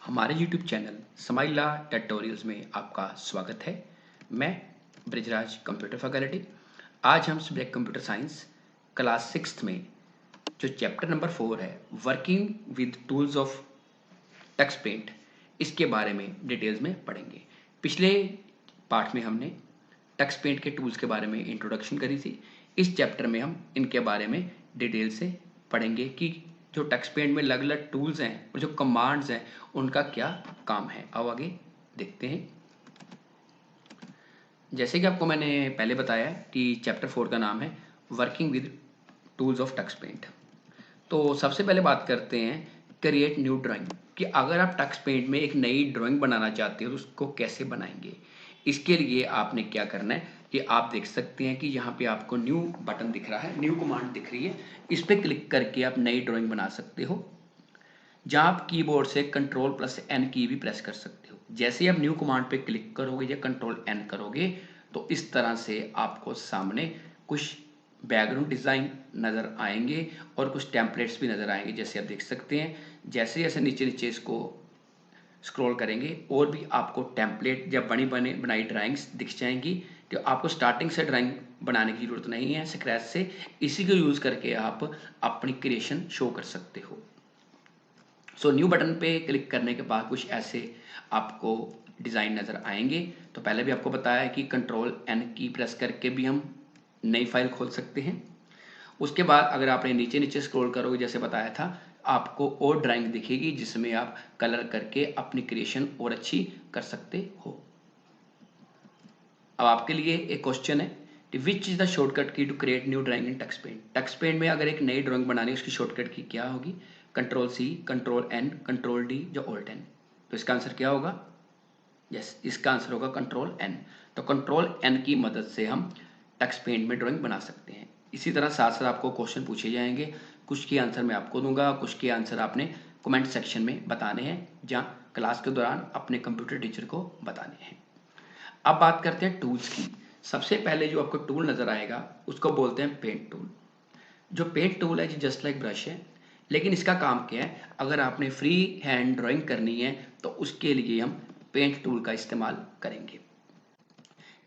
हमारे YouTube channel समाइला tutorials में आपका स्वागत है। मैं ब्रिजराज कंप्यूटर फैकल्टी। आज हम सब्जेक्ट कंप्यूटर साइंस क्लास 6 में जो चैप्टर नंबर 4 है working with tools of Tux Paint, इसके बारे में डिटेल्स में पढ़ेंगे। पिछले पार्ट में हमने टक्स पेंट के टूल्स के बारे में इंट्रोडक्शन करी थी। इस चैप्टर में हम इनके बारे में डिटेल से पढ़ेंगे कि जो टक्स पेंट में अलग अलग टूल्स हैं और जो कमांड्स हैं उनका क्या काम है। अब आगे देखते हैं। जैसे कि आपको मैंने पहले बताया कि चैप्टर 4 का नाम है working with tools of Tux Paint. तो सबसे पहले बात करते हैं क्रिएट न्यू ड्राइंग, कि अगर आप टक्स पेंट में एक नई ड्राइंग बनाना चाहते हो तो उसको कैसे बनाएंगे। इसके लिए आपने क्या करना है कि आप देख सकते हैं कि यहाँ पे आपको न्यू बटन दिख रहा है, न्यू कमांड दिख रही है। इस पर क्लिक करके आप नई ड्राइंग बना सकते हो, जहाँ आप कीबोर्ड से Ctrl+N की भी प्रेस कर सकते हो। जैसे ही आप न्यू कमांड पे क्लिक करोगे या Ctrl+N करोगे तो इस तरह से आपको सामने कुछ बैकग्राउंड डिज़ाइन नज़र आएंगे और कुछ टेम्पलेट्स भी नज़र आएंगे। जैसे आप देख सकते हैं, जैसे जैसे नीचे नीचे इसको स्क्रॉल करेंगे और भी आपको टेम्पलेट या बनाई ड्राइंग्स दिख जाएंगी। तो आपको स्टार्टिंग से ड्राइंग बनाने की ज़रूरत नहीं है, स्क्रैच से इसी को यूज़ करके आप अपनी क्रिएशन शो कर सकते हो। सो न्यू बटन पे क्लिक करने के बाद कुछ ऐसे आपको डिज़ाइन नज़र आएंगे। तो पहले भी आपको बताया है कि Ctrl+N की प्रेस करके भी हम नई फाइल खोल सकते हैं। उसके बाद अगर आपने नीचे नीचे स्क्रॉल करोगे जैसे बताया था, आपको और ड्राइंग दिखेगी जिसमें आप कलर करके अपनी क्रिएशन और अच्छी कर सकते हो। अब आपके लिए एक क्वेश्चन है कि which is the shortcut key to create new drawing in Tux Paint. Tux Paint में अगर एक नई ड्राइंग बनानी है उसकी शॉर्टकट की क्या होगी? Ctrl+C, Ctrl+N, Ctrl+D या Alt+N। तो इसका आंसर क्या होगा? यस, इसका आंसर होगा Ctrl+N। तो Ctrl+N की मदद से हम टक्स पेंट में ड्राइंग बना सकते हैं। इसी तरह साथ साथ आपको क्वेश्चन पूछे जाएंगे, कुछ के आंसर मैं आपको दूंगा, कुछ के आंसर आपने कमेंट सेक्शन में बताने हैं, जहाँ क्लास के दौरान अपने कंप्यूटर टीचर को बताने हैं। अब बात करते हैं टूल्स की। सबसे पहले जो आपको टूल नज़र आएगा उसको बोलते हैं पेंट टूल। जो पेंट टूल है जी जस्ट लाइक ब्रश है, लेकिन इसका काम क्या है? अगर आपने फ्री हैंड ड्राइंग करनी है तो उसके लिए हम पेंट टूल का इस्तेमाल करेंगे।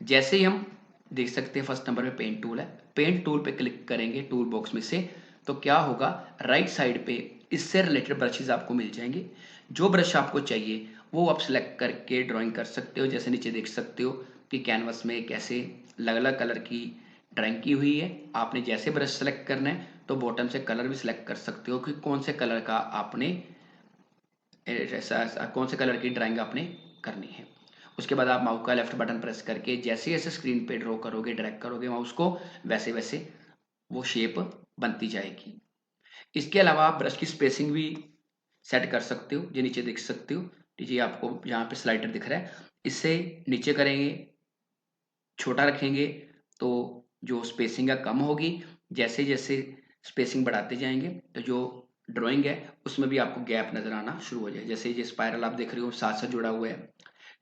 जैसे ही हम देख सकते हैं फर्स्ट नंबर पे पेंट टूल है, पेंट टूल पे क्लिक करेंगे टूल बॉक्स में से, तो क्या होगा राइट साइड पे इससे रिलेटेड ब्रशेज आपको मिल जाएंगे। जो ब्रश आपको चाहिए वो आप सिलेक्ट करके ड्राइंग कर सकते हो। जैसे नीचे देख सकते हो कि कैनवस में कैसे अलग अलग कलर की ड्राइंग की हुई है। आपने जैसे ब्रश सेलेक्ट करना है तो बॉटम से कलर भी सिलेक्ट कर सकते हो कि कौन से कलर का आपने ऐसा कौन से कलर की ड्राइंग आपने करनी है। उसके बाद आप माउस का लेफ्ट बटन प्रेस करके जैसे जैसे स्क्रीन पे ड्रॉ करोगे, ड्रैग करोगे माउस को, वैसे वैसे वो शेप बनती जाएगी। इसके अलावा आप ब्रश की स्पेसिंग भी सेट कर सकते हो, जो नीचे देख सकते हो। ये आपको यहाँ पे स्लाइडर दिख रहा है, इससे नीचे करेंगे, छोटा रखेंगे तो जो स्पेसिंग है कम होगी। जैसे जैसे स्पेसिंग बढ़ाते जाएंगे तो जो ड्राइंग है उसमें भी आपको गैप नजर आना शुरू हो जाए। जैसे ये स्पाइरल आप देख रहे हो साथ साथ जुड़ा हुआ है,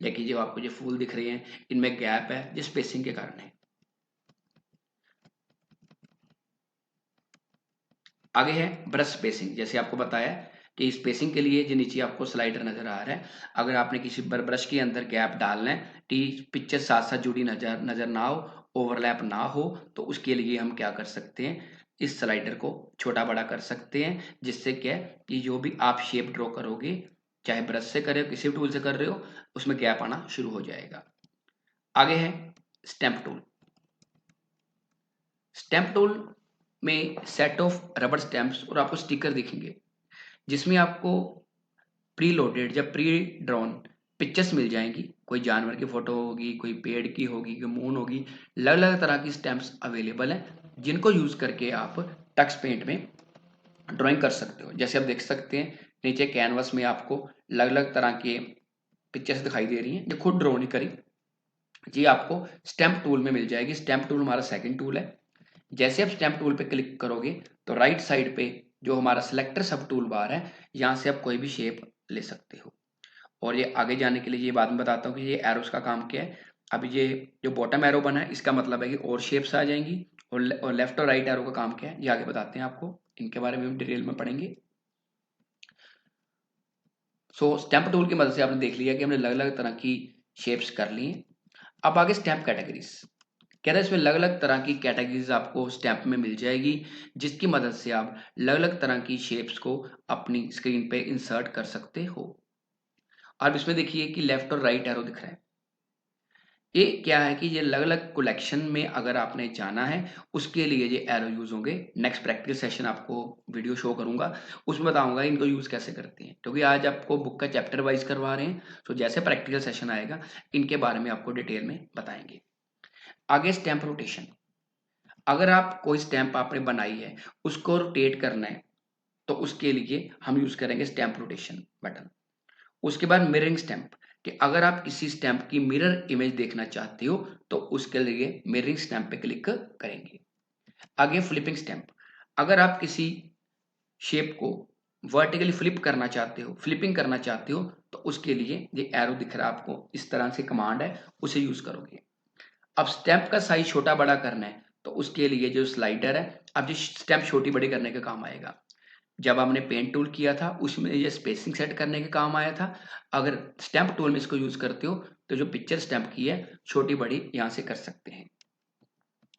लेकिन जो आपको ये फूल दिख रहे हैं इनमें गैप है, ये स्पेसिंग के कारण है। आगे है ब्रश स्पेसिंग। जैसे आपको बताया कि स्पेसिंग के लिए जो नीचे आपको स्लाइडर नजर आ रहा है, अगर आपने किसी ब्रश के अंदर गैप डालना है कि पिक्चर साथ साथ जुड़ी नजर नजर ना हो, ओवरलैप ना हो, तो उसके लिए हम क्या कर सकते हैं, इस स्लाइडर को छोटा बड़ा कर सकते हैं। जिससे क्या है कि जो भी आप शेप ड्रॉ करोगे, चाहे ब्रश से कर रहे हो किसी भी टूल से कर रहे हो, उसमें गैप आना शुरू हो जाएगा। आगे है स्टैम्प टूल। स्टैम्प टूल में सेट ऑफ रबर स्टैम्प्स और आपको स्टिकर दिखेंगे, जिसमें आपको प्री लोडेड या प्री ड्रॉन पिक्चर्स मिल जाएंगी। कोई जानवर की फोटो होगी, कोई पेड़ की होगी, कोई मून होगी, अलग अलग तरह की स्टैम्प्स अवेलेबल हैं, जिनको यूज करके आप टक्स पेंट में ड्राइंग कर सकते हो। जैसे आप देख सकते हैं नीचे कैनवस में आपको अलग अलग तरह के पिक्चर्स दिखाई दे रही हैं, जो खुद ड्रॉ नहीं करी, जी आपको स्टैम्प टूल में मिल जाएगी। स्टैम्प टूल हमारा सेकंड टूल है। जैसे आप स्टैम्प टूल पे क्लिक करोगे तो राइट साइड पे जो हमारा सिलेक्टर सब टूल बार है, यहाँ से आप कोई भी शेप ले सकते हो। और ये आगे जाने के लिए ये बाद में बताता हूँ कि ये एरोस का काम क्या है। अब ये जो बॉटम एरो बना है इसका मतलब है कि और शेप्स आ जाएंगी, और लेफ्ट और राइट एरो का काम क्या है ये आगे बताते हैं आपको, इनके बारे में हम डिटेल में पढ़ेंगे। सो स्टैम्प टूल की मदद से आपने देख लिया कि हमने अलग अलग तरह की शेप्स कर ली हैं। अब आगे स्टैम्प कैटेगरीज, कह रहे हैं इसमें अलग अलग तरह की कैटेगरीज आपको स्टैम्प में मिल जाएगी, जिसकी मदद से आप अलग अलग तरह की शेप्स को अपनी स्क्रीन पे इंसर्ट कर सकते हो। अब इसमें देखिए कि लेफ्ट और राइट एरो दिख रहा है। ये क्या है कि ये अलग अलग कलेक्शन में अगर आपने जाना है उसके लिए ये एरो यूज होंगे। नेक्स्ट प्रैक्टिकल सेशन आपको वीडियो शो करूंगा, उसमें बताऊंगा इनको यूज कैसे करते हैं, क्योंकि आज आपको बुक का चैप्टर वाइज करवा रहे हैं। तो जैसे प्रैक्टिकल सेशन आएगा इनके बारे में आपको डिटेल में बताएंगे। आगे स्टैम्प रोटेशन, अगर आप कोई स्टैम्प आपने बनाई है उसको रोटेट करना है तो उसके लिए हम यूज करेंगे स्टैम्प रोटेशन बटन। उसके बाद मिररिंग स्टैम्प, कि अगर आप किसी स्टैम्प की मिरर इमेज देखना चाहते हो तो उसके लिए मिररिंग स्टैम्प पे क्लिक करेंगे। आगे फ्लिपिंग स्टैम्प, अगर आप किसी शेप को वर्टिकली फ्लिप करना चाहते हो, फ्लिपिंग करना चाहते हो, तो उसके लिए ये एरो दिख रहा है आपको, इस तरह से कमांड है, उसे यूज करोगे। अब स्टैम्प का साइज छोटा बड़ा करना है तो उसके लिए जो स्लाइडर है, अब जो स्टैम्प छोटी बड़ी करने का काम आएगा। जब हमने पेन टूल किया था उसमें ये स्पेसिंग सेट करने के काम आया था। अगर स्टैम्प टूल में इसको यूज करते हो तो जो पिक्चर स्टैम्प की है छोटी बड़ी यहाँ से कर सकते हैं।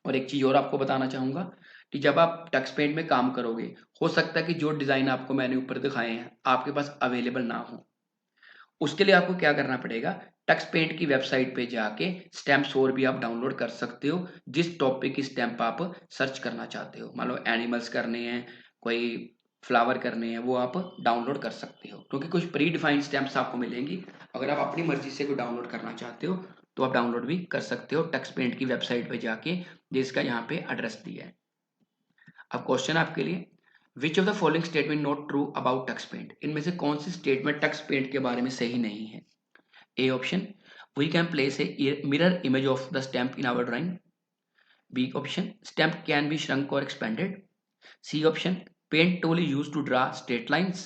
और एक चीज और आपको बताना चाहूंगा कि जब आप टक्स पेंट में काम करोगे, हो सकता है कि जो डिजाइन आपको मैंने ऊपर दिखाए हैं आपके पास अवेलेबल ना हो। उसके लिए आपको क्या करना पड़ेगा, टक्स पेंट की वेबसाइट पे जाके स्टैम्प्स और भी आप डाउनलोड कर सकते हो, जिस टॉपिक की स्टैम्प आप सर्च करना चाहते हो। मान लो एनिमल्स करने हैं, कोई फ्लावर करने हैं, वो आप डाउनलोड कर सकते हो, क्योंकि कुछ प्री डिफाइंड स्टैम्प्स आपको मिलेंगी। अगर आप अपनी मर्जी से कोई डाउनलोड करना चाहते हो तो आप डाउनलोड भी कर सकते हो टक्स पेंट की वेबसाइट पे जाके, जिसका यहाँ पे एड्रेस दिया है। अब क्वेश्चन आपके लिए, which of the following statement not true about Tux Paint, इनमें से कौन सी स्टेटमेंट टक्स पेंट के बारे में सही नहीं है। A option, we can place a mirror image of the stamp in our drawing. B option, stamp can be shrunk or expanded. C option, paint tool is used to draw straight lines.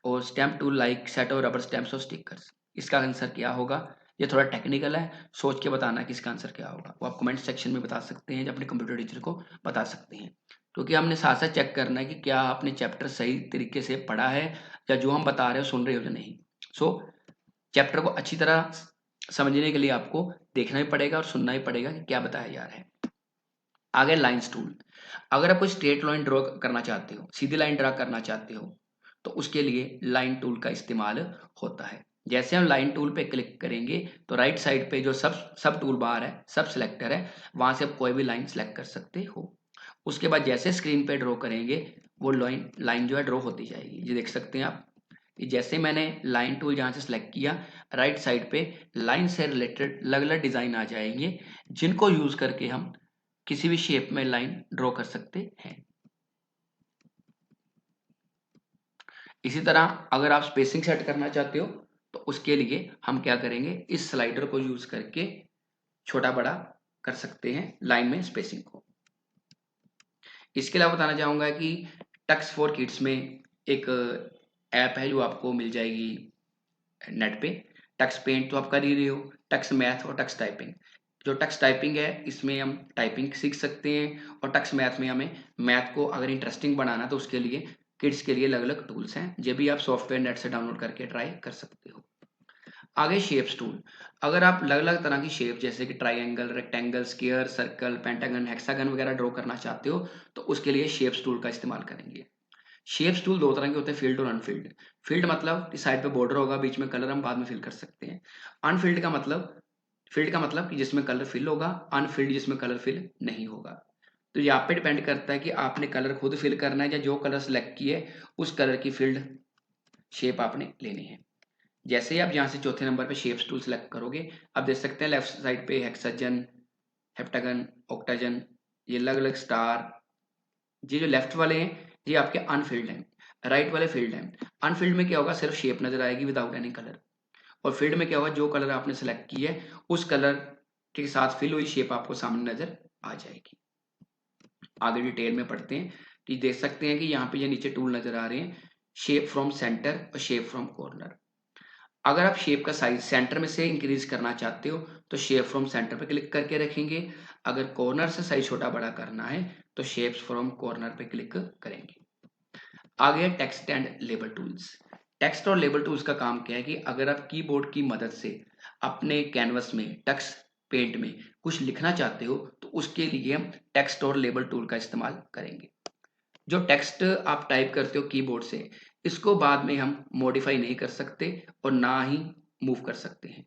और stamp tool like set और rubber stamps और stickers. इसका answer क्या होगा, ये थोड़ा technical है, सोच के बताना कि इसका आंसर क्या होगा। वो आप कमेंट सेक्शन में बता सकते हैं, अपने कंप्यूटर टीचर को बता सकते हैं, क्योंकि हमने साथ साथ चेक करना है कि क्या आपने चैप्टर सही तरीके से पढ़ा है या जो हम बता रहे हो सुन रहे हो या नहीं। सो चैप्टर को अच्छी तरह समझने के लिए आपको देखना ही पड़ेगा और सुनना ही पड़ेगा कि क्या बताया जा रहा है। आगे लाइंस टूल, अगर आप कोई स्ट्रेट लाइन ड्रॉ करना चाहते हो, सीधी लाइन ड्रा करना चाहते हो, तो उसके लिए लाइन टूल का इस्तेमाल होता है। जैसे हम लाइन टूल पे क्लिक करेंगे तो राइट साइड पे जो सब सब टूल बार है, सब सिलेक्टर है, वहां से आप कोई भी लाइन सेलेक्ट कर सकते हो। उसके बाद जैसे स्क्रीन पे ड्रॉ करेंगे वो लाइन लाइन जो है ड्रॉ होती जाएगी। ये देख सकते हैं आप कि जैसे मैंने लाइन टूल जहाँ से सेलेक्ट किया, राइट साइड पे लाइन से रिलेटेड अलग अलग डिजाइन आ जाएंगे, जिनको यूज करके हम किसी भी शेप में लाइन ड्रॉ कर सकते हैं। इसी तरह अगर आप स्पेसिंग सेट करना चाहते हो तो उसके लिए हम क्या करेंगे, इस स्लाइडर को यूज करके छोटा बड़ा कर सकते हैं लाइन में स्पेसिंग को। इसके अलावा बताना चाहूंगा कि टक्स फॉर किड्स में एक ऐप है जो आपको मिल जाएगी नेट पे। टक्स पेंट तो आप कर ही रहे हो, टक्स मैथ और टक्स टाइपिंग। जो टक्स टाइपिंग है इसमें हम टाइपिंग सीख सकते हैं, और टक्स मैथ में हमें मैथ को अगर इंटरेस्टिंग बनाना तो उसके लिए किड्स के लिए अलग अलग टूल्स हैं, ये भी आप सॉफ्टवेयर नेट से डाउनलोड करके ट्राई कर सकते हो। आगे शेप्स टूल, अगर आप अलग अलग तरह की शेप जैसे कि triangle, rectangle, square, circle, pentagon, hexagon वगैरह ड्रॉ करना चाहते हो तो उसके लिए शेप्स टूल का इस्तेमाल करेंगे। शेप्स टूल दो तरह के होते हैं, फील्ड और अनफील्ड। फील्ड मतलब कि साइड पे बॉर्डर होगा, बीच में कलर हम बाद में फिल कर सकते हैं। अनफील्ड का मतलब, फील्ड का मतलब कि जिसमें कलर फिल होगा, अनफील्ड जिसमें कलर फिल नहीं होगा। तो ये आप पे डिपेंड करता है कि आपने कलर खुद फिल करना है या जो कलर सेलेक्ट किए उस कलर की फील्ड शेप आपने लेनी है। जैसे ही आप यहाँ से चौथे नंबर पे शेप्स टूल सेलेक्ट करोगे, आप देख सकते हैं लेफ्ट साइड पे हेक्सागन, हेप्टागन, ऑक्टागन, ये अलग अलग स्टार, ये जो लेफ्ट वाले हैं ये आपके अनफिल्ड हैं, राइट वाले फील्ड हैं। अनफिल्ड में क्या होगा, सिर्फ शेप नजर आएगी विदाउट एनी कलर। और फील्ड में क्या होगा, जो कलर आपने सेलेक्ट की है उस कलर के साथ फिल हुई शेप आपको सामने नजर आ जाएगी। आगे डिटेल में पढ़ते हैं कि देख सकते हैं कि यहाँ पे ये नीचे टूल नजर आ रहे हैं, शेप फ्रॉम सेंटर और शेप फ्रॉम कॉर्नर। अगर आप शेप का साइज सेंटर में से इंक्रीज करना चाहते हो तो शेप फ्रॉम सेंटर पे क्लिक करके रखेंगे। अगर कॉर्नर से साइज छोटा बड़ा करना है तो शेप्स फ्रॉम कॉर्नर पे क्लिक करेंगे। आगे text and label tools. Text और लेबल टूल्स का काम क्या है कि अगर आप कीबोर्ड की मदद से अपने कैनवस में टक्स पेंट में कुछ लिखना चाहते हो तो उसके लिए हम टेक्स्ट और लेबल टूल का इस्तेमाल करेंगे। जो टेक्स्ट आप टाइप करते हो कीबोर्ड से, इसको बाद में हम मॉडिफाई नहीं कर सकते और ना ही मूव कर सकते हैं।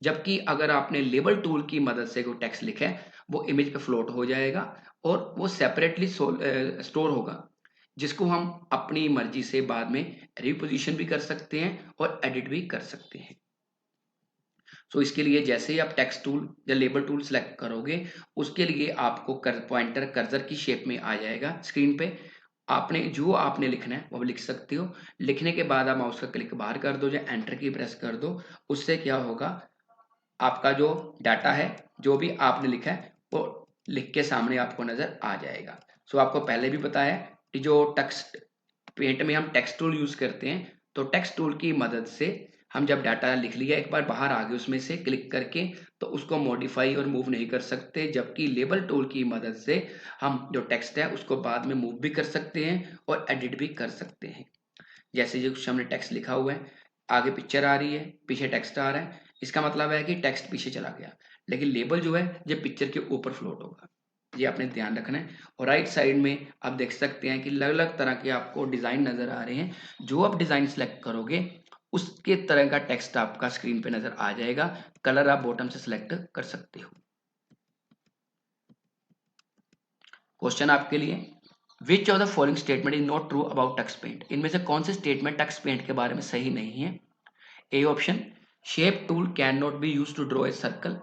जबकि अगर आपने लेबल टूल की मदद से कोई टेक्स्ट लिखा है, वो इमेज पे फ्लोट हो जाएगा और वो सेपरेटली स्टोर होगा, जिसको हम अपनी मर्जी से बाद में रिपोजिशन भी कर सकते हैं और एडिट भी कर सकते हैं। सो इसके लिए जैसे ही आप टेक्स्ट टूल या लेबल टूल सेलेक्ट करोगे, उसके लिए आपको पॉइंटर कर्सर की शेप में आ जाएगा स्क्रीन पे। आपने लिखना है वो लिख सकते हो। लिखने के बाद आप माउस का क्लिक बाहर कर दो या एंटर की प्रेस कर दो। उससे क्या होगा, आपका जो डाटा है, जो भी आपने लिखा है, वो लिख के सामने आपको नजर आ जाएगा। सो आपको पहले भी बताया कि जो टेक्स्ट पेंट में हम टेक्स्ट टूल यूज करते हैं, तो टेक्स्ट टूल की मदद से हम जब डाटा लिख लिया एक बार बाहर आ गए उसमें से क्लिक करके, तो उसको मॉडिफाई और मूव नहीं कर सकते। जबकि लेबल टूल की मदद से हम जो टेक्स्ट है उसको बाद में मूव भी कर सकते हैं और एडिट भी कर सकते हैं। जैसे जो हमने टेक्स्ट लिखा हुआ है, आगे पिक्चर आ रही है, पीछे टेक्स्ट आ रहा है, इसका मतलब है कि टेक्स्ट पीछे चला गया। लेकिन लेबल जो है ये पिक्चर के ऊपर फ्लोट होगा, ये आपने ध्यान रखना है। और राइट साइड में आप देख सकते हैं कि अलग अलग तरह के आपको डिजाइन नजर आ रहे हैं। जो आप डिजाइन सेलेक्ट करोगे उसके तरह का टेक्स्ट आपका स्क्रीन पे नजर आ जाएगा। कलर आप बॉटम से सिलेक्ट कर सकते हो। क्वेश्चन आपके लिए, which of the following statement is not true about Tux Paint? इनमें से कौन से स्टेटमेंट टक्स पेंट के बारे में सही नहीं है? A option, shape tool can not be use to draw a circle.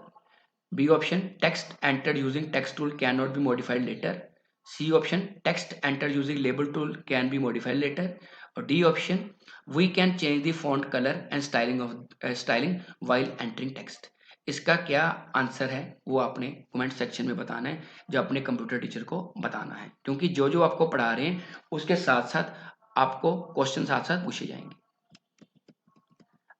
B option, text entered using text tool cannot be modified later. C option, text entered using label tool can be modified later. और D option, we can change the font color and styling while entering text. इसका क्या answer है वो आपने comment section में बताना है, जो अपने कंप्यूटर टीचर को बताना है, क्योंकि जो जो आपको पढ़ा रहे हैं उसके साथ साथ आपको क्वेश्चन साथ साथ पूछे जाएंगे।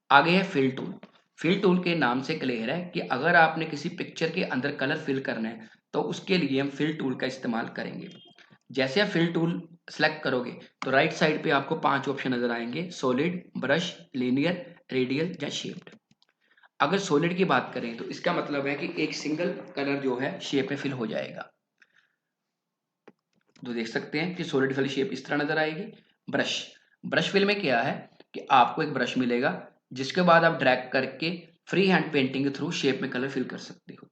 आगे है फिल टूल। फिल टूल के नाम से क्लियर है कि अगर आपने किसी पिक्चर के अंदर कलर फिल करना है तो उसके लिए हम फिल टूल का इस्तेमाल करेंगे। जैसे आप फिल टूल सेलेक्ट करोगे तो राइट साइड पे आपको 5 ऑप्शन नजर आएंगे, सॉलिड, ब्रश, लीनियर, रेडियल या शेप्ड। अगर सॉलिड की बात करें तो इसका मतलब है कि एक सिंगल कलर जो है शेप में फिल हो जाएगा। तो देख सकते हैं कि सॉलिड वाली शेप इस तरह नजर आएगी। ब्रश, ब्रश फिल में क्या है कि आपको एक ब्रश मिलेगा जिसके बाद आप ड्रैग करके फ्री हैंड पेंटिंग के थ्रू शेप में कलर फिल कर सकते हो।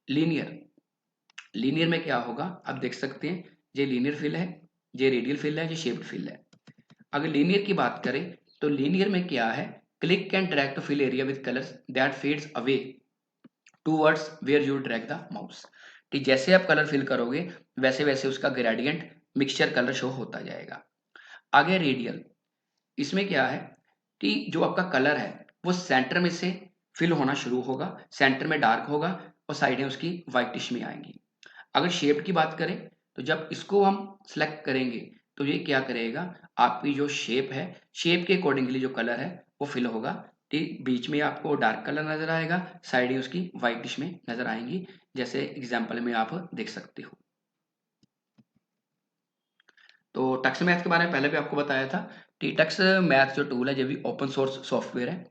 लीनियर, लीनियर में क्या होगा आप देख सकते हैं, ये लीनियर फिल है, ये रेडियल फिल है, ये शेप्ड फिल है। अगर लीनियर की बात करें तो लीनियर में क्या है, click and drag to fill area with colours that fades away towards where you drag the mouse. कि जैसे आप कलर फिल करोगे वैसे वैसे उसका ग्रेडियंट मिक्सचर कलर शो होता जाएगा। आगे रेडियल, इसमें क्या है कि जो आपका कलर है वो सेंटर में से फिल होना शुरू होगा, सेंटर में डार्क होगा और साइडें उसकी व्हाइटिश में आएंगी। अगर शेप की बात करें तो जब इसको हम सेलेक्ट करेंगे तो ये क्या करेगा, आपकी जो शेप है, शेप के अकॉर्डिंगली जो कलर है वो फिल होगा। ठीक बीच में आपको डार्क कलर नजर आएगा, साइडें उसकी व्हाइटिश में नजर आएंगी, जैसे एग्जाम्पल में आप देख सकते हो। तो टक्स मैथ के बारे में पहले भी आपको बताया था कि टक्स मैथ जो टूल है ये भी ओपन सोर्स सॉफ्टवेयर है,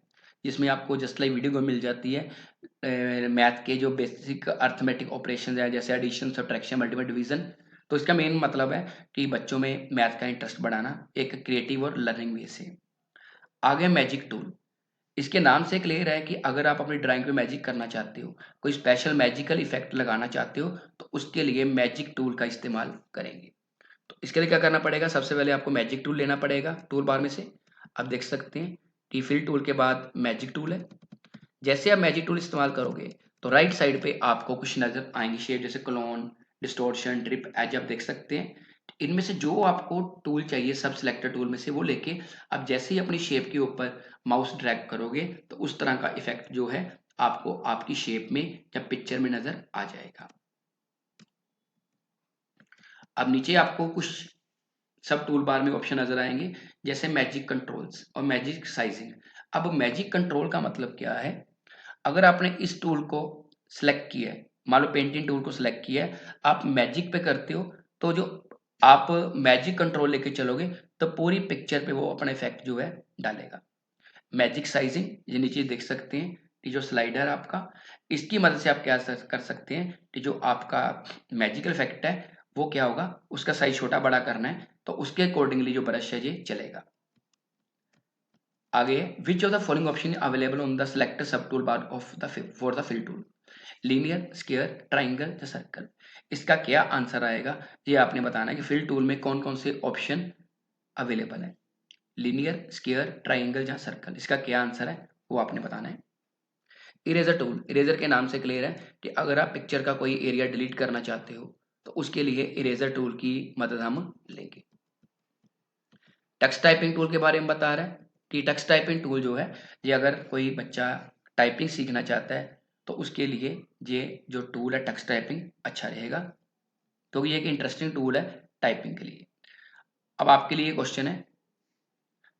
जिसमें आपको जस्ट लाइक वीडियो मिल जाती है मैथ के जो बेसिक अर्थमेटिक ऑपरेशन है, जैसे एडिशन, सब्ट्रैक्शन, मल्टीपल डिवीजन। तो इसका मेन मतलब है कि बच्चों में मैथ का इंटरेस्ट बढ़ाना एक क्रिएटिव और लर्निंग वे से। आगे मैजिक टूल, इसके नाम से क्लियर है कि अगर आप अपनी ड्राइंग पे मैजिक करना चाहते हो, कोई स्पेशल मैजिकल इफेक्ट लगाना चाहते हो, तो उसके लिए मैजिक टूल का इस्तेमाल करेंगे। तो इसके लिए क्या करना पड़ेगा, सबसे पहले आपको मैजिक टूल लेना पड़ेगा टूल बार में से। आप देख सकते हैं कि फिल टूल के बाद मैजिक टूल है। जैसे आप मैजिक टूल इस्तेमाल करोगे तो राइट साइड पे आपको कुछ नजर आएंगी शेप, जैसे क्लोन, डिस्टॉर्शन, ड्रिप, एज आप देख सकते हैं। इनमें से जो आपको टूल चाहिए सब सिलेक्टर टूल में से वो लेके आप जैसे ही अपनी शेप के ऊपर माउस ड्रैग करोगे तो उस तरह का इफेक्ट जो है आपको आपकी शेप में या पिक्चर में नजर आ जाएगा। अब नीचे आपको कुछ सब टूल बार में ऑप्शन नजर आएंगे, जैसे मैजिक कंट्रोल्स और मैजिक साइजिंग। अब मैजिक कंट्रोल का मतलब क्या है, अगर आपने इस टूल को सिलेक्ट किया है, मान लो पेंटिंग टूल को सिलेक्ट किया है, आप मैजिक पे करते हो तो जो आप मैजिक कंट्रोल लेके चलोगे तो पूरी पिक्चर पे वो अपना इफेक्ट जो है डालेगा। मैजिक साइजिंग, ये नीचे देख सकते हैं कि जो स्लाइडर आपका, इसकी मदद से आप क्या कर सकते हैं कि जो आपका मैजिकल इफेक्ट है वो क्या होगा, उसका साइज छोटा बड़ा करना है तो उसके अकॉर्डिंगली जो ब्रश है ये चलेगा। आगे, which of the following option available on the select sub tool bar of the for the fill tool, linear, square, triangle या सर्कल। इसका क्या आंसर आएगा ये आपने बताना है कि फिल टूल में कौन कौन से ऑप्शन अवेलेबल है, लीनियर, स्क्वायर, ट्राइंगल या सर्कल। इसका क्या आंसर है वो आपने बताना है। इरेजर टूल, इरेजर के नाम से क्लियर है कि अगर आप पिक्चर का कोई एरिया डिलीट करना चाहते हो तो उसके लिए इरेजर टूल की मदद हम लेंगे। टक्स टाइपिंग टूल के बारे में बता रहा है कि टक्स टाइपिंग टूल जो है ये अगर कोई बच्चा टाइपिंग सीखना चाहता है तो उसके लिए ये जो टूल है टक्स टाइपिंग अच्छा रहेगा, तो ये एक इंटरेस्टिंग टूल है टाइपिंग के लिए। अब आपके लिए क्वेश्चन है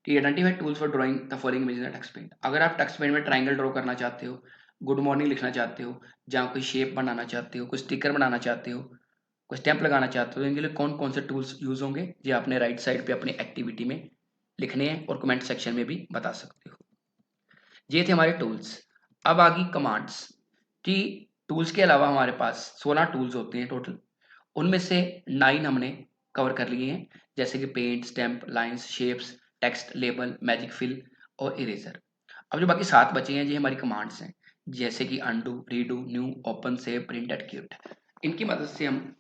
कि identify tools for drawing the following images in Tux Paint. अगर आप टक्स पेंट में ट्राइंगल ड्रॉ करना चाहते हो, गुड मॉर्निंग लिखना चाहते हो, जहाँ कोई शेप बनाना चाहते हो, कोई स्टिकर बनाना चाहते हो, कोई स्टैंप लगाना चाहते हो, तो इनके लिए कौन कौन से टूल्स यूज होंगे ये आपने राइट साइड पे अपनी एक्टिविटी में लिखने हैं और कमेंट सेक्शन में भी बता सकते हो। ये थे हमारे टूल्स। अब आ गई कमांड्स कि टूल्स के अलावा हमारे पास 16 टूल्स होते हैं टोटल, उनमें से 9 हमने कवर कर लिए हैं, जैसे कि paint, stamp, lines, shapes, text, label, magic fill और इरेजर। अब जो बाकी 7 बचे हैं ये हमारी कमांड्स हैं, जैसे कि undo, redo, new, open, save, print, acute. इनकी मदद से हम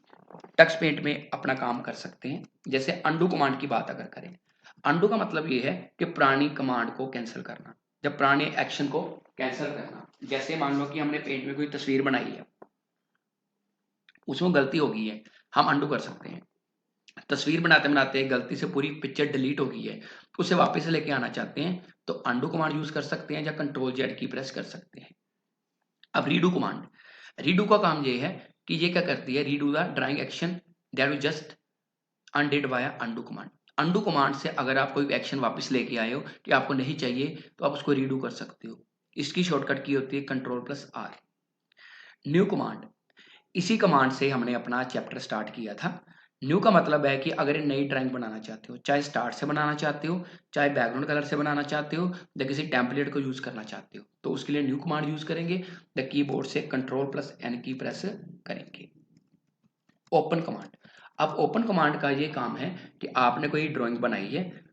टक्स पेंट में अपना काम कर सकते हैं। जैसे अनडू कमांड की बात अगर करें, अनडू का मतलब ये है कि पुरानी कमांड को कैंसिल करना, जब पुराने एक्शन को कैंसिल करना। जैसे मान लो कि हमने पेंट में कोई तस्वीर बनाई है, उसमें गलती हो गई है, हम अनडू कर सकते हैं। तस्वीर बनाते बनाते गलती से पूरी पिक्चर डिलीट हो गई है, उसे वापस लेके आना चाहते हैं तो अनडू कमांड यूज कर सकते हैं या कंट्रोल जेड की प्रेस कर सकते हैं। अब रीडू कमांड, रीडू का काम ये है कि ये क्या करती है, redo the drawing action that was just undid via undo command. Undo command से अगर आप कोई एक्शन वापस लेके आए हो कि आपको नहीं चाहिए तो आप उसको रीडू कर सकते हो। इसकी शॉर्टकट की होती है control plus R. New command, इसी कमांड से हमने अपना चैप्टर स्टार्ट किया था। न्यू का मतलब है कि अगर नई ड्राइंग बनाना चाहते हो, चाहे स्टार्ट से बनाना चाहते हो, चाहे बैकग्राउंड कलर से बनाना चाहते हो या किसी टेम्पलेट को यूज करना चाहते हो, तो उसके लिए न्यू कमांड यूज करेंगे। द कीबोर्ड से कंट्रोल प्लस एन की प्रेस करेंगे। ओपन कमांड, अब ओपन कमांड का ये काम है कि आपने कोई ड्राइंग बनाई है,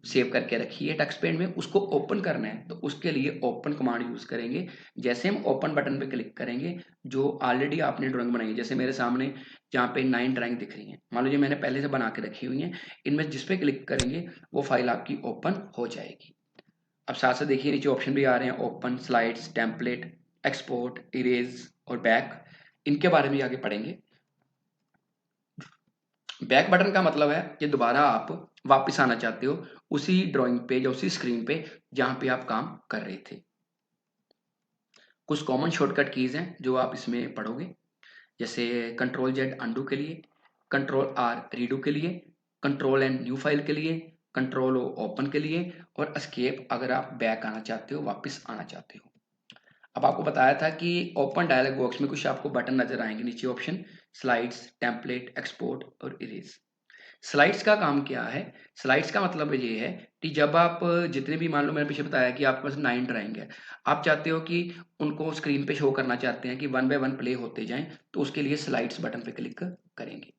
सेव करके रखी है टेक्स्ट पेड में, उसको ओपन करना है तो उसके लिए ओपन कमांड यूज करेंगे। जैसे हम ओपन बटन पे क्लिक करेंगे, जो ऑलरेडी आपने ड्राइंग बनाई है, जैसे मेरे सामने जहाँ पे 9 ड्राइंग दिख रही हैं, मान लीजिए मैंने पहले से बना के रखी हुई हैं, इनमें जिस पे क्लिक करेंगे वो फाइल आपकी ओपन हो जाएगी। अब साथ साथ देखिए नीचे ऑप्शन भी आ रहे हैं, open, slides, template, export, erase और बैक। इनके बारे में आगे पढ़ेंगे। बैक बटन का मतलब है कि दोबारा आप वापस आना चाहते हो उसी ड्राइंग पे या उसी स्क्रीन पे जहां पे आप काम कर रहे थे। कुछ कॉमन शॉर्टकट कीज हैं जो आप इसमें पढ़ोगे, जैसे कंट्रोल जेड अनडू के लिए, कंट्रोल आर रीडू के लिए, कंट्रोल एन न्यू फाइल के लिए, कंट्रोल ओ ओपन के लिए और एस्केप अगर आप बैक आना चाहते हो, वापस आना चाहते हो। अब आपको बताया था कि ओपन डायलॉग बॉक्स में कुछ आपको बटन नजर आएंगे नीचे, ऑप्शन स्लाइड्स, टेम्पलेट, एक्सपोर्ट और इरेज। स्लाइड्स का काम क्या है, स्लाइड्स का मतलब ये है कि जब आप जितने भी, मान लो मैंने पीछे बताया कि आपके पास 9 ड्राइंग है, आप चाहते हो कि उनको स्क्रीन पे शो करना चाहते हैं कि वन बाय वन प्ले होते जाएं, तो उसके लिए स्लाइड्स बटन पे क्लिक करेंगे।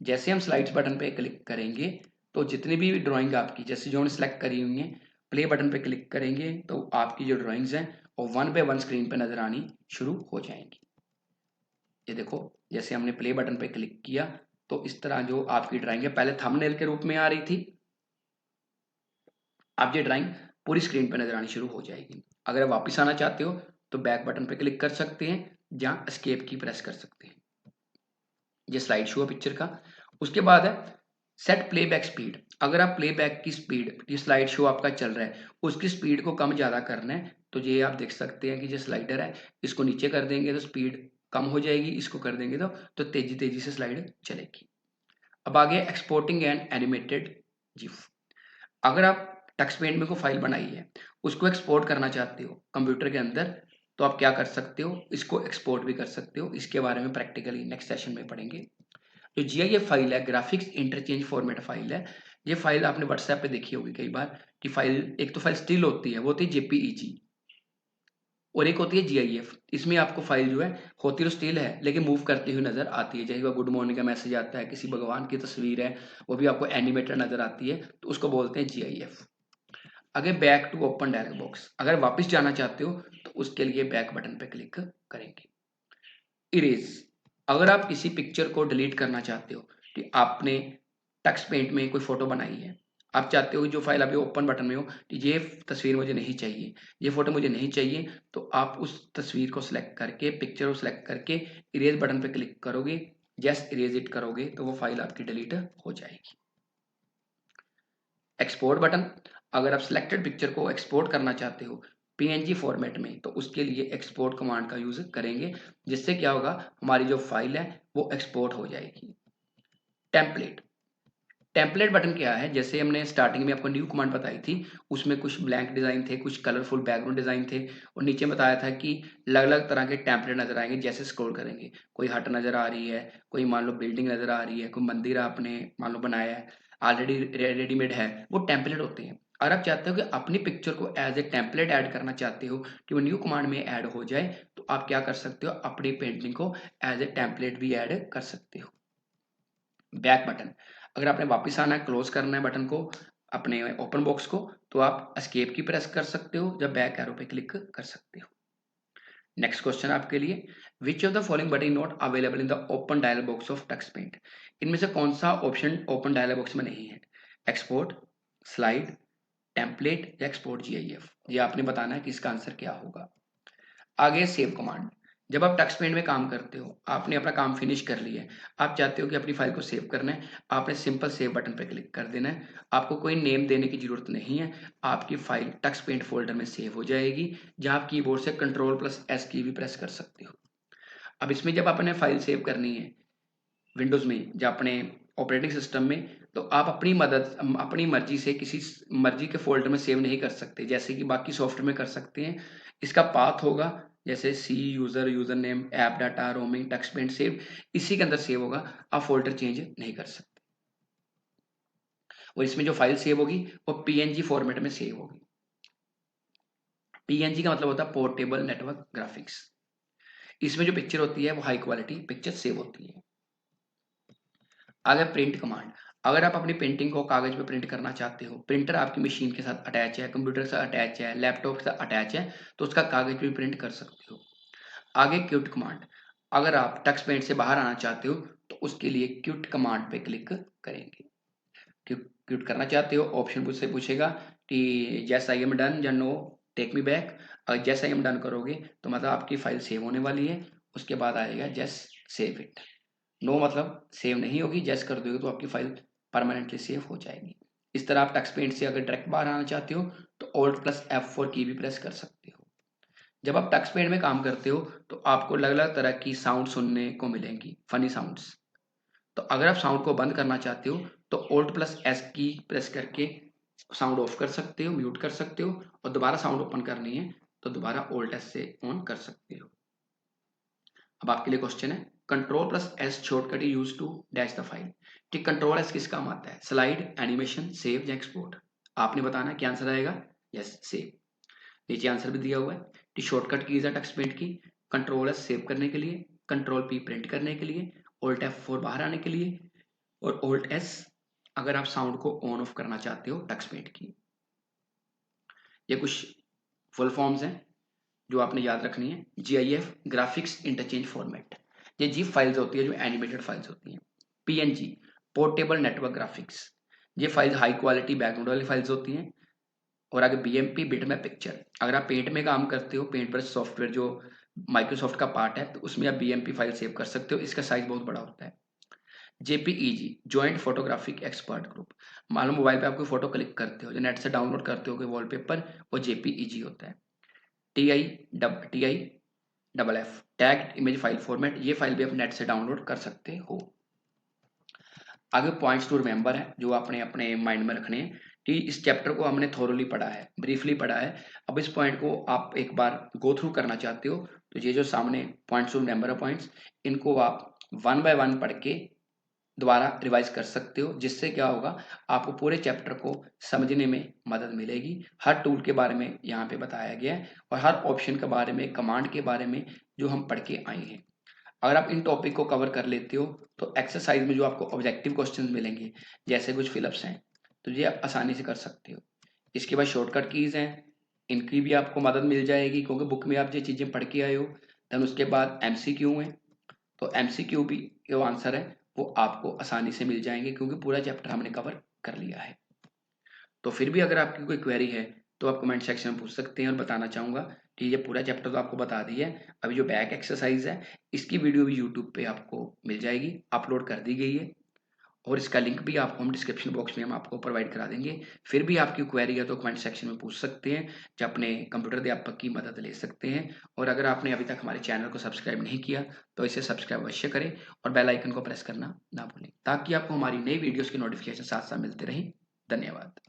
जैसे हम स्लाइड्स बटन पे क्लिक करेंगे तो जितनी भी ड्राइंग आपकी, जैसे जो हमने सेलेक्ट करी हुई है, प्ले बटन पे क्लिक करेंगे तो आपकी जो ड्राइंग्स हैं वो वन बाय वन स्क्रीन पे नजर आनी शुरू हो जाएंगी। ये देखो, जैसे हमने प्ले बटन पे क्लिक किया तो इस तरह जो आपकी ड्राइंग है पहले थंबनेल के रूप में आ रही थी, अब ये ड्राइंग पूरी स्क्रीन पे नजर आनी शुरू हो जाएगी। अगर आप वापस आना चाहते हो तो बैक बटन पे क्लिक कर सकते हैं, जहां एस्केप की प्रेस कर सकते हैं। ये स्लाइड शो है पिक्चर का। उसके बाद है सेट प्लेबैक स्पीड। अगर आप प्लेबैक की स्पीड, ये स्लाइड शो आपका चल रहा है उसकी स्पीड को कम ज़्यादा करना है, तो ये आप देख सकते हैं कि जो स्लाइडर है इसको नीचे कर देंगे तो स्पीड कम हो जाएगी, इसको कर देंगे तो तेजी तेजी से स्लाइड चलेगी। अब आगे एक्सपोर्टिंग एंड एनिमेटेड जिफ। अगर आप टेक्स्ट पेंट में को फाइल बनाई है, उसको एक्सपोर्ट करना चाहते हो कंप्यूटर के अंदर, तो आप क्या कर सकते हो, इसको एक्सपोर्ट भी कर सकते हो। इसके बारे में प्रैक्टिकली नेक्स्ट सेशन में पढ़ेंगे। जो GIF फाइल है, ग्राफिक्स इंटरचेंज फॉर्मेट फाइल है, ये फाइल आपने व्हाट्सएप पे देखी होगी कई बार कि फाइल, एक तो फाइल स्टिल होती है, वो होती है JPEG, और एक होती है GIF। इसमें आपको फाइल जो है होती तो स्टिल है लेकिन मूव करती हुई नजर आती है, जैसे गुड मॉर्निंग का मैसेज आता है, किसी भगवान की तस्वीर है, वो भी आपको एनिमेटेड नजर आती है, तो उसको बोलते हैं GIF। आगे back to open dialog box, अगर वापस जाना चाहते हो तो उसके लिए बैक बटन पे क्लिक करेंगे। इरेज, अगर आप किसी पिक्चर को डिलीट करना चाहते हो कि आपने टेक्स्ट पेंट में कोई फोटो बनाई है, आप चाहते हो कि जो फाइल अभी ओपन बटन में हो कि ये तस्वीर मुझे नहीं चाहिए, ये फोटो मुझे नहीं चाहिए, तो आप उस तस्वीर को सिलेक्ट करके, पिक्चर को सिलेक्ट करके इरेज बटन पे क्लिक करोगे, जस्ट इरेज इट करोगे तो वो फाइल आपकी डिलीट हो जाएगी। एक्सपोर्ट बटन, अगर आप सिलेक्टेड पिक्चर को एक्सपोर्ट करना चाहते हो PNG फॉर्मेट में, तो उसके लिए एक्सपोर्ट कमांड का यूज करेंगे, जिससे क्या होगा, हमारी जो फाइल है वो एक्सपोर्ट हो जाएगी। टेम्पलेट, टेम्पलेट बटन क्या है, जैसे हमने स्टार्टिंग में आपको न्यू कमांड बताई थी, उसमें कुछ ब्लैंक डिजाइन थे, कुछ कलरफुल बैकग्राउंड डिजाइन थे, और नीचे बताया था कि अलग अलग तरह के टेम्पलेट नजर आएंगे जैसे स्क्रॉल करेंगे, कोई हट नजर आ रही है, कोई मान लो बिल्डिंग नजर आ रही है, कोई मंदिर आपने मान लो बनाया है, ऑलरेडी रेडीमेड है, वो टेम्पलेट होते हैं। और आप चाहते हो कि अपनी पिक्चर को एज ए टेम्पलेट ऐड करना चाहते हो कि वो न्यू कमांड में ऐड हो जाए, तो आप क्या कर सकते हो, अपनी पेंटिंग को एज ए टेम्पलेट भी ऐड कर सकते हो। बैक बटन, अगर आपने वापस आना है, क्लोज करना है बटन को, अपने ओपन बॉक्स को, तो आप एस्केप की प्रेस कर सकते हो, जब बैक एरो पे क्लिक कर सकते हो। नेक्स्ट क्वेश्चन आपके लिए, which of the following button not available in the open dialog box of text paint, इनमें से कौन सा ऑप्शन ओपन डायलॉग बॉक्स में नहीं है? एक्सपोर्ट, स्लाइड, टेम्पलेट या एक्सपोर्ट GIF, ये आपने बताना है कि इसका आंसर क्या होगा। आगे सेव कमांड, जब आप टेक्स्ट पेंट में काम करते हो, आपने अपना काम फिनिश कर लिया है, आप चाहते हो कि अपनी फाइल को सेव करना है, आपने सिंपल सेव बटन पर क्लिक कर देना है, आपको कोई नेम देने की जरूरत नहीं है, आपकी फाइल टेक्स्ट पेंट फोल्डर में सेव हो जाएगी, जहां आप कीबोर्ड से Ctrl+S की भी प्रेस कर सकते हो। अब इसमें जब आपने फाइल सेव करनी है विंडोज में या अपने ऑपरेटिंग सिस्टम में, तो आप अपनी मर्जी से किसी मर्जी के फोल्डर में सेव नहीं कर सकते, जैसे कि बाकी सॉफ्टवेयर में कर सकते हैं। इसका पाथ होगा, जैसे C user, user name, app data, roaming, text paint save, इसी के अंदर सेव होगा, आप फोल्डर चेंज नहीं कर सकते। और इसमें जो फाइल सेव होगी वो PNG फॉर्मेट में सेव होगी। PNG का मतलब होता है पोर्टेबल नेटवर्क ग्राफिक्स। इसमें जो पिक्चर होती है वो हाई क्वालिटी पिक्चर सेव होती है। आगे प्रिंट कमांड, अगर आप अपनी पेंटिंग को कागज पे प्रिंट करना चाहते हो, प्रिंटर आपकी मशीन के साथ अटैच है, कंप्यूटर के साथ अटैच है, लैपटॉप के साथ अटैच है, तो उसका कागज पे प्रिंट कर सकते हो। आगे क्विट कमांड, अगर आप टेक्स्ट पेंट से बाहर आना चाहते हो तो उसके लिए क्विट कमांड पे क्लिक करेंगे। क्विट करना चाहते हो, ऑप्शन से पूछेगा कि यस आई एम डन या नो टेक मी बैक। अगर यस आई एम डन करोगे तो मतलब आपकी फाइल सेव होने वाली है, उसके बाद आएगा यस सेव इट। नो मतलब सेव नहीं होगी, जैस कर दोगे तो आपकी फाइल परमानेंटली सेव हो जाएगी। इस तरह आप टेक्स्ट पेंट से अगर डायरेक्ट बाहर आना चाहते हो तो Alt+F4 की भी प्रेस कर सकते हो। जब आप टेक्स्ट पेंट में काम करते हो तो आपको अलग अलग तरह की साउंड सुनने को मिलेंगी, फनी साउंड्स। तो अगर आप साउंड को बंद करना चाहते हो तो Alt+S की प्रेस करके साउंड ऑफ कर सकते हो, म्यूट कर सकते हो, और दोबारा साउंड ओपन करनी है तो दोबारा Alt+S से ऑन कर सकते हो। अब आपके लिए क्वेश्चन है, Ctrl+S shortcut use to dash the file, कि Ctrl+S किस काम आता है? स्लाइड, एनिमेशन, सेव या एक्सपोर्ट? आपने बताना क्या आंसर आएगा। Yes, save. नीचे आंसर भी दिया हुआ है कि शॉर्टकट कीज है टेक्स्ट पेंट की, Ctrl+S सेव करने के लिए, Ctrl+P प्रिंट करने के लिए, Alt+F4 बाहर आने के लिए, और Alt+S अगर आप साउंड को ऑन ऑफ करना चाहते हो टेक्स्ट पेंट की। ये कुछ फुल फॉर्म्स हैं जो आपने याद रखनी है। GIF, ग्राफिक्स इंटरचेंज फॉर्मेट, ये जीप फाइल्स होती है जो एनिमेटेड फाइल्स होती हैं। PNG, पोर्टेबल नेटवर्क ग्राफिक्स, ये फाइल्स हाई क्वालिटी बैकग्राउंड वाली फाइल्स होती हैं। और आगे BMP, बिटमैप पिक्चर, अगर आप पेंट में काम करते हो, पेंट ब्रश सॉफ्टवेयर जो माइक्रोसॉफ्ट का पार्ट है, तो उसमें आप BMP फाइल सेव कर सकते हो, इसका साइज बहुत बड़ा होता है। JPEG, joint photographic expert group, मान लो मोबाइल पे आप कोई फोटो क्लिक करते हो, जो नेट से डाउनलोड करते हो कोई वॉलपेपर, वो JPEG होता है। TI, tagged image file format, ये फाइल भी आप नेट से डाउनलोड कर सकते हो। आगे पॉइंट्स टू रिमेंबर है जो आपने अपने माइंड में रखने हैं, कि इस चैप्टर को हमने थोरोली पढ़ा है, ब्रीफली पढ़ा है। अब इस पॉइंट को आप एक बार गो थ्रू करना चाहते हो तो ये जो सामने पॉइंट्स टू रिमेंबर है पॉइंट्स, इनको आप 1 बाय 1 पढ़ के दोबारा रिवाइज कर सकते हो, जिससे क्या होगा आपको पूरे चैप्टर को समझने में मदद मिलेगी। हर टूल के बारे में यहाँ पे बताया गया है और हर ऑप्शन के बारे में, कमांड के बारे में जो हम पढ़ के आए हैं। अगर आप इन टॉपिक को कवर कर लेते हो तो एक्सरसाइज में जो आपको ऑब्जेक्टिव क्वेश्चंस मिलेंगे, जैसे कुछ फिलअप्स हैं, तो ये आप आसानी से कर सकते हो। इसके बाद शॉर्टकट कीज़ हैं, इनकी भी आपको मदद मिल जाएगी क्योंकि बुक में आप ये चीज़ें पढ़ के आए हो। देन उसके बाद एमसीक्यू है, तो एमसीक्यू भी जो आंसर है वो आपको आसानी से मिल जाएंगे क्योंकि पूरा चैप्टर हमने कवर कर लिया है। तो फिर भी अगर आपकी कोई क्वेरी है तो आप कमेंट सेक्शन में पूछ सकते हैं और बताना चाहूँगा कि ये पूरा चैप्टर तो आपको बता दिया है। अभी जो बैक एक्सरसाइज है इसकी वीडियो भी यूट्यूब पे आपको मिल जाएगी, अपलोड कर दी गई है और इसका लिंक भी आपको हम डिस्क्रिप्शन बॉक्स में हम आपको प्रोवाइड करा देंगे। फिर भी आपकी क्वेरी है तो कमेंट सेक्शन में पूछ सकते हैं, जो अपने कंप्यूटर अध्यापक की मदद ले सकते हैं। और अगर आपने अभी तक हमारे चैनल को सब्सक्राइब नहीं किया तो इसे सब्सक्राइब अवश्य करें और बेल आइकन को प्रेस करना ना भूलें, ताकि आपको हमारी नई वीडियोस की नोटिफिकेशन साथ साथ मिलते रहें। धन्यवाद।